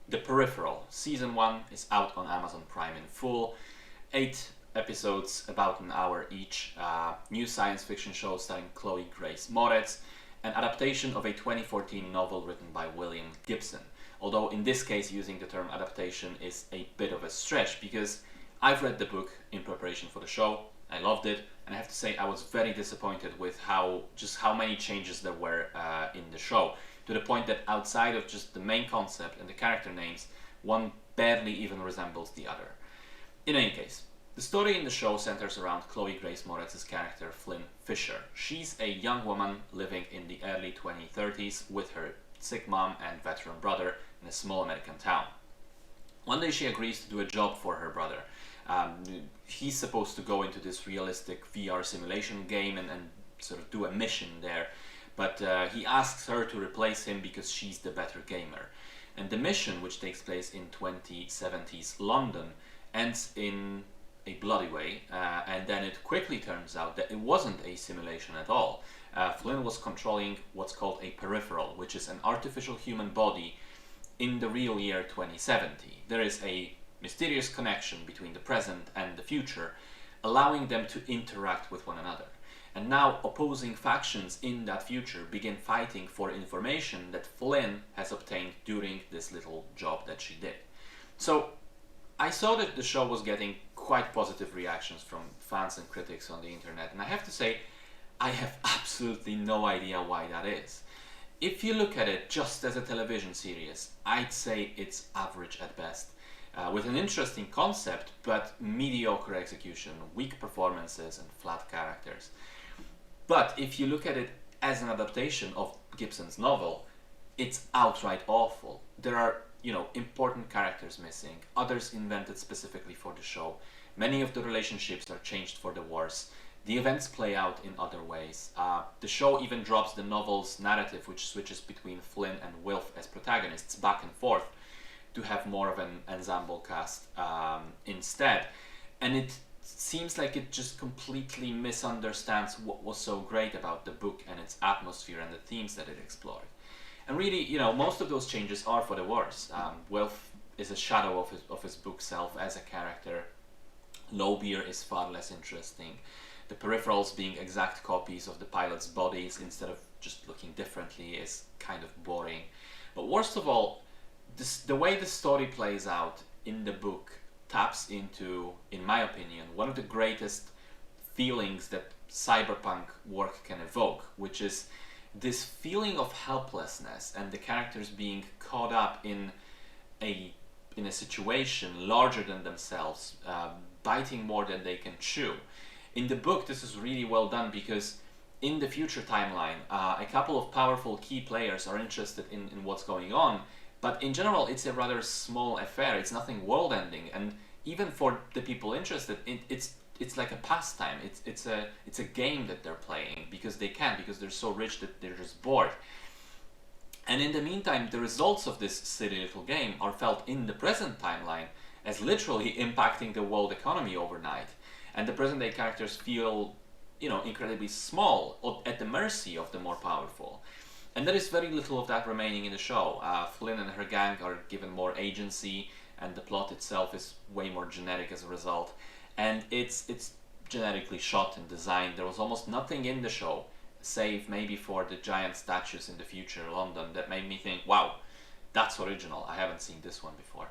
The Peripheral. Season 1 is out on Amazon Prime in full. 8 episodes, about an hour each. New science fiction show starring Chloe Grace Moretz. An adaptation of a 2014 novel written by William Gibson. Although in this case using the term adaptation is a bit of a stretch because I've read the book in preparation for the show. I loved it, and I have to say I was very disappointed with how many changes there were in the show, to the point that outside of just the main concept and the character names, one barely even resembles the other. In any case, the story in the show centers around Chloe Grace Moretz's character Flynn Fisher. She's a young woman living in the early 2030s with her sick mom and veteran brother in a small American town. One day she agrees to do a job for her brother. He's supposed to go into this realistic VR simulation game and sort of do a mission there, but he asks her to replace him because she's the better gamer. And the mission, which takes place in 2070s London, ends in a bloody way, and then it quickly turns out that it wasn't a simulation at all. Flynn was controlling what's called a peripheral, which is an artificial human body in the real year 2070. There is a mysterious connection between the present and the future, allowing them to interact with one another. And now opposing factions in that future begin fighting for information that Flynn has obtained during this little job that she did. So I saw that the show was getting quite positive reactions from fans and critics on the internet, and I have to say, I have absolutely no idea why that is. If you look at it just as a television series, I'd say it's average at best. With an interesting concept, but mediocre execution, weak performances, and flat characters. But if you look at it as an adaptation of Gibson's novel, it's outright awful. There are, important characters missing, others invented specifically for the show. Many of the relationships are changed for the worse. The events play out in other ways. The show even drops the novel's narrative, which switches between Flynn and Wilf as protagonists back and forth, to have more of an ensemble cast instead. And it seems like it just completely misunderstands what was so great about the book and its atmosphere and the themes that it explored. And really, most of those changes are for the worse. Wilf is a shadow of his book self as a character. Lowbeer is far less interesting. The peripherals being exact copies of the pilots' bodies instead of just looking differently is kind of boring. But worst of all, the way the story plays out in the book taps into, in my opinion, one of the greatest feelings that cyberpunk work can evoke, which is this feeling of helplessness and the characters being caught up in a situation larger than themselves, biting more than they can chew. In the book, this is really well done because in the future timeline, a couple of powerful key players are interested in what's going on, but in general, it's a rather small affair. It's nothing world-ending, and even for the people interested, it's like a pastime. It's a game that they're playing because they're so rich that they're just bored. And in the meantime, the results of this silly little game are felt in the present timeline as literally impacting the world economy overnight. And the present-day characters feel, incredibly small or at the mercy of the more powerful. And there is very little of that remaining in the show. Flynn and her gang are given more agency, and the plot itself is way more generic as a result. And it's genetically shot and designed. There was almost nothing in the show, save maybe for the giant statues in the future London, that made me think, wow, that's original. I haven't seen this one before.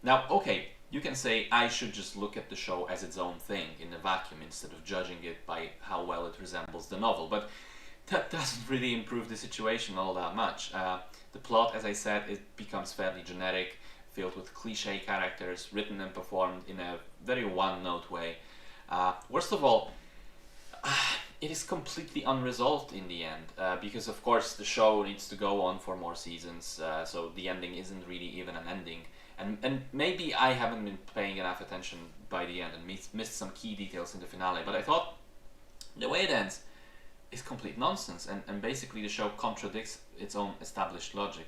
Now, okay, you can say I should just look at the show as its own thing in a vacuum instead of judging it by how well it resembles the novel, but that doesn't really improve the situation all that much. The plot, as I said, it becomes fairly generic, filled with cliche characters, written and performed in a very one-note way. Worst of all, it is completely unresolved in the end, because of course the show needs to go on for more seasons, so the ending isn't really even an ending. And maybe I haven't been paying enough attention by the end and missed some key details in the finale, but I thought the way it ends is complete nonsense, and basically the show contradicts its own established logic.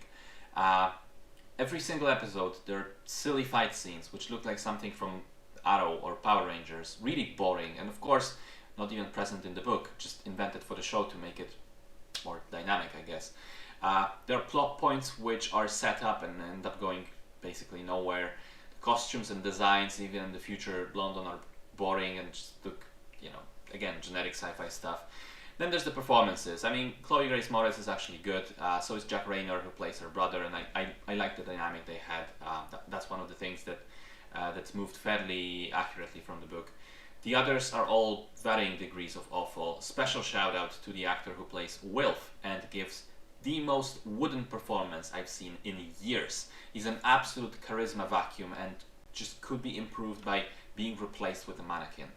Every single episode there are silly fight scenes which look like something from Arrow or Power Rangers, really boring, and of course not even present in the book, just invented for the show to make it more dynamic, I guess. There are plot points which are set up and end up going basically nowhere. The costumes and designs, even in the future London, are boring and just look, again, generic sci-fi stuff. Then there's the performances. I mean, Chloe Grace Moretz is actually good. So is Jack Raynor, who plays her brother, and I like the dynamic they had. That's one of the things that's moved fairly accurately from the book. The others are all varying degrees of awful. Special shout out to the actor who plays Wilf and gives the most wooden performance I've seen in years. He's an absolute charisma vacuum and just could be improved by being replaced with a mannequin.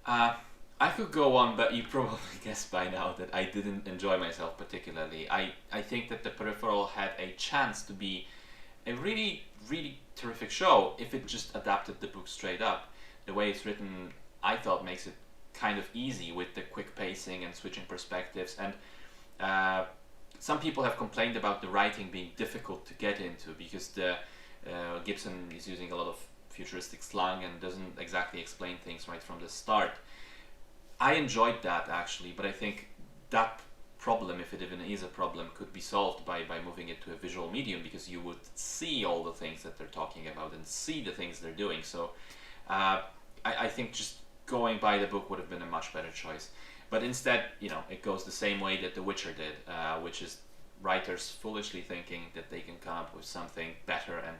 I could go on, but you probably guessed by now that I didn't enjoy myself particularly. I think that The Peripheral had a chance to be a really, really terrific show if it just adapted the book straight up. The way it's written, I thought, makes it kind of easy with the quick pacing and switching perspectives. And some people have complained about the writing being difficult to get into because Gibson is using a lot of futuristic slang and doesn't exactly explain things right from the start. I enjoyed that actually, but I think that problem, if it even is a problem, could be solved by moving it to a visual medium, because you would see all the things that they're talking about and see the things they're doing. So I think just going by the book would have been a much better choice. But instead, it goes the same way that The Witcher did, which is writers foolishly thinking that they can come up with something better and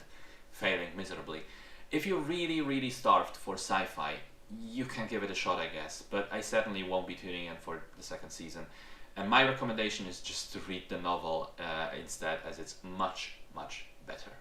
failing miserably. If you're really, really starved for sci-fi, you can give it a shot, I guess, but I certainly won't be tuning in for the second season. And my recommendation is just to read the novel instead, as it's much, much better.